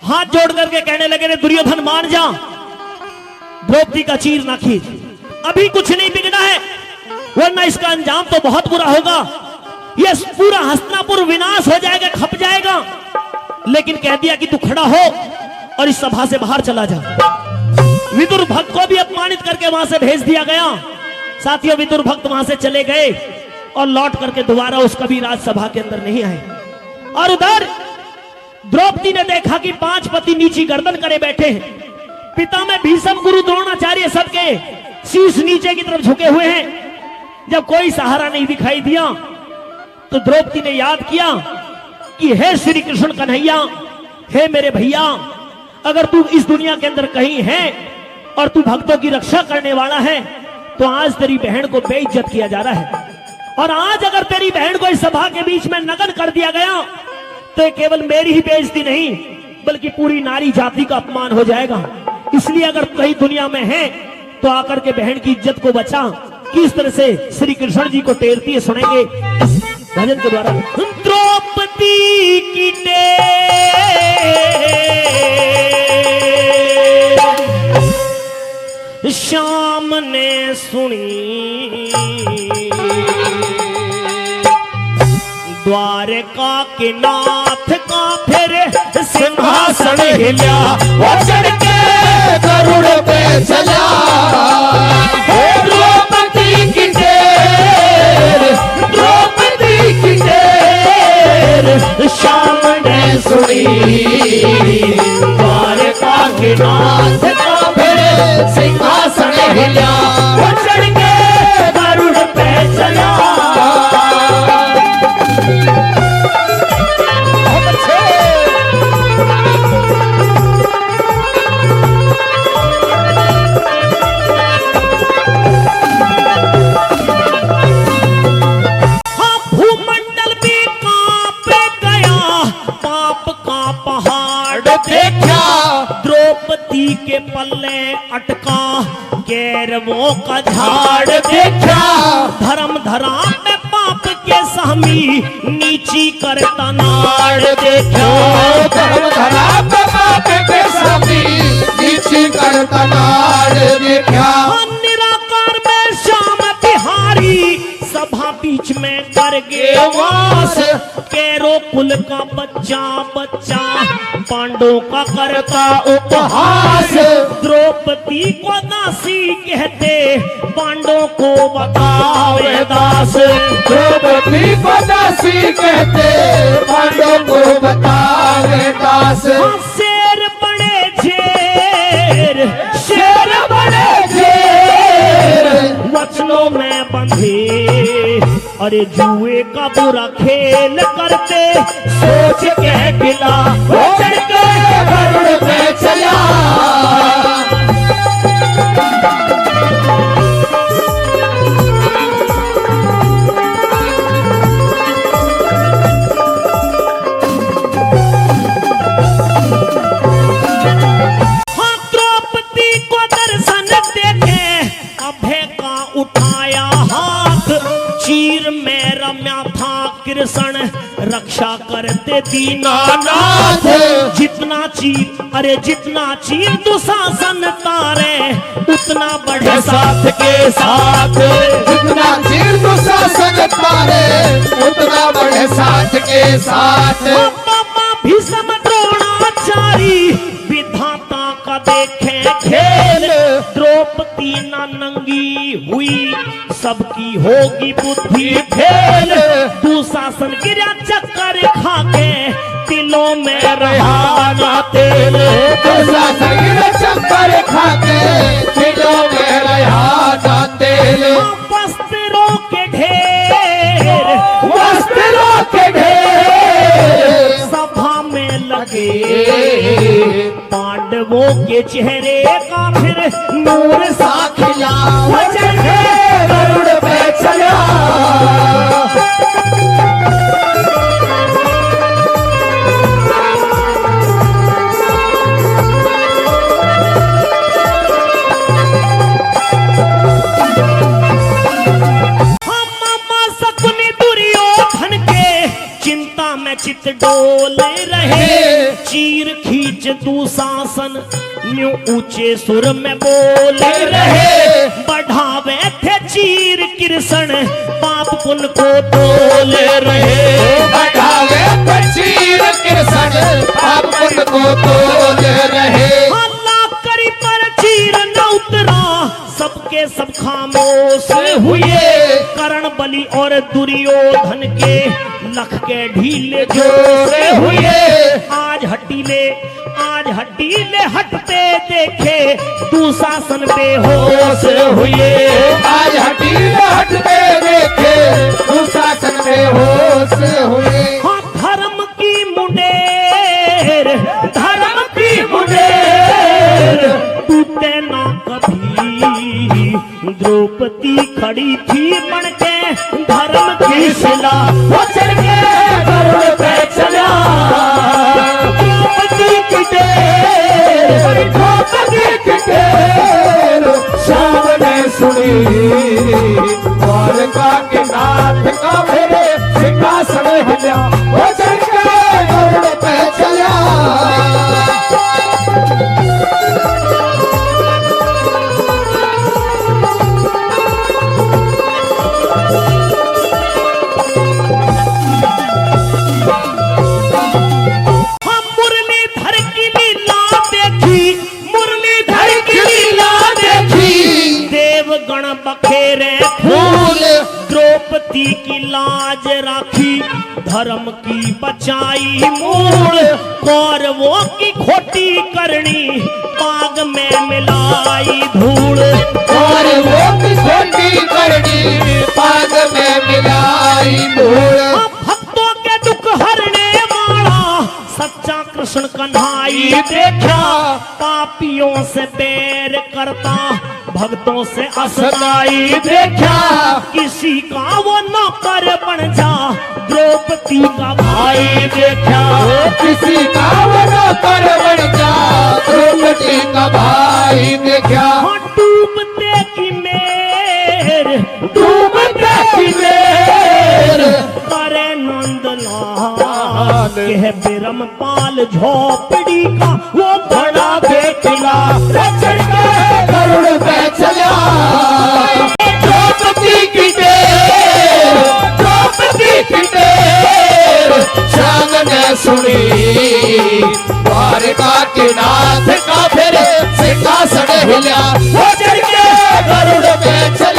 हाथ जोड़ करके कहने लगे, रे दुर्योधन मान जा, द्रौपदी का चीर ना खींच, अभी कुछ नहीं बिगड़ा है, वरना इसका अंजाम तो बहुत बुरा होगा, ये पूरा हस्तिनापुर विनाश हो जाएगा, खप जाएगा। लेकिन कह दिया कि तू खड़ा हो और इस सभा से बाहर चला जा। विदुर भक्त को भी अपमानित करके वहां से भेज दिया गया। साथियों, विदुर भक्त वहां से चले गए और लौट करके दोबारा उस कभी राजसभा के अंदर नहीं आए। और उधर द्रौपदी ने देखा कि 5 पति नीची गर्दन करे बैठे हैं, पिता में भीष्म, गुरु द्रोणाचार्य सबके शीश नीचे की तरफ झुके हुए हैं। जब कोई सहारा नहीं दिखाई दिया तो द्रौपदी ने याद किया कि हे श्री कृष्ण कन्हैया, हे मेरे भैया, अगर तू इस दुनिया के अंदर कहीं है और तू भक्तों की रक्षा करने वाला है तो आज तेरी बहन को बेइज्जत किया जा रहा है। और आज अगर तेरी बहन को इस सभा के बीच में नग्न कर दिया गया तो केवल मेरी ही बेइज्जती नहीं बल्कि पूरी नारी जाति का अपमान हो जाएगा। इसलिए अगर कहीं दुनिया में है तो आकर के बहन की इज्जत को बचा। किस तरह से श्री कृष्ण जी को टेरती है सुनेंगे इस भजन के द्वारा। द्रौपदी की टेर श्याम ने सुनी, द्वारका के नाथ का फिर सिंहासन हिला, वो चढ़ के गरुड़ पे चला। द्रौपदी की टेर, द्रौपदी की टेर श्याम ने सुनी, द्वारका के नाथ का फिर सिंहासन हिला, वो चढ़ के गरुड़ पे चला। द्रौपदी के पल्ले अटका गैरवों का झाड़ देखा, धर्म धरा में पाप के सहमी नीची करता नाड़ देखा। धर्म धरा में पाप के सहमी नीची करता नाड़ देखा। निराकार में श्याम बिहारी सभा बीच में कर गे वास, कैरो कुल का बच्चा बच्चा पांडवों का करता उपहास। द्रौपदी को दासी कहते पांडवों को बतावे दास, द्रौपदी को दासी कहते पांडवों को बतावे दास। शेर बड़े शेर, शेर बड़े शेर वचनों में बंधे, अरे जुए का बुरा खेल करते सोच के गिला, वो चढ़ के गरुड़ पे चला। हाँ, द्रौपदी को दर्शन देखे अभय का उठाया हाथ, चीर में रम्या था कृष्ण रक्षा करते दीनानाथ। जितना चीर, अरे जितना चीर दुशासन तारे उतना बढ़े साथ के साथ, जितना चीर दुशासन तारे उतना बढ़े साथ के साथ। पापा भीष्म द्रोणाचारी विधाता का देखे खेल, द्रौपदी ना नंगी हुई सबकी होगी बुद्धि फेल। दुशासन गिरा चक्कर खाके दिलों में रहा ना तेल, दुशासन गिरा चक्कर खाके दिलों में रहा ना तेल। वस्त्रों के ढेर, वस्त्रों के ढेर सभा में लगे, पांडवों के चेहरे का फिर नूर सा खिला, वो चढ़ के गरुड़ पे चला। चित डोल रहे, चीर खींच दुशासन न्यू ऊंचे सुर में बोले रहे, बढ़ावे थे चीर कृष्ण पाप पुन को तोले रहे। बढ़ावे थे चीर कृष्ण पाप पुन को तोले रहे। अल्लाह करी पर चीर न उतरा, सबके सब खामोश हुए। कर्ण बलि और दुर्योधन के लख के ढीले जोरे हुए। आज हटीले हटते देखे दुशासन बेहोश हुए। आज हटीले हटते देखे दुशासन बेहोश हुए। हाँ धर्म की मुंडेर टूटे ना कभी। द्रौपदी खड़ी थी बन के धर्म की शिला, वो चढ़ के गरुड़ पे चला। द्रौपदी की टेर सामने सुनी, द्वारका के नाथ का मेरे सिंहासन हिला। वो चढ़ के गरुड़ पे चला। बखेरे फूल द्रौपदी की लाज राखी, धर्म की बचाई मूल। कौरवों की खोटी करनी बाग में मिलाई धूल। कौरवों की खोटी करनी बाग में मिलाई धूल। भक्तों के दुख हरने वाला सच्चा कृष्ण कन्हाई देखा। पापियों से बैर करता भक्तों से असदाई देखा। किसी का वो नौकर बन जा द्रौपदी का भाई देखा। किसी का वो नौकर बन जा द्रौपदी का भाई देखा। डूबते की मेर करे नंदलाल कह बिरम पाल झोपड़ी का वो बड़ा बेटला। गरुड़ पे चला द्रौपदी की टेर सामने सुनी, द्वारका के नाथ का फिर सिंहासन हिला। वो चढ़ के गरुड़ पे चला।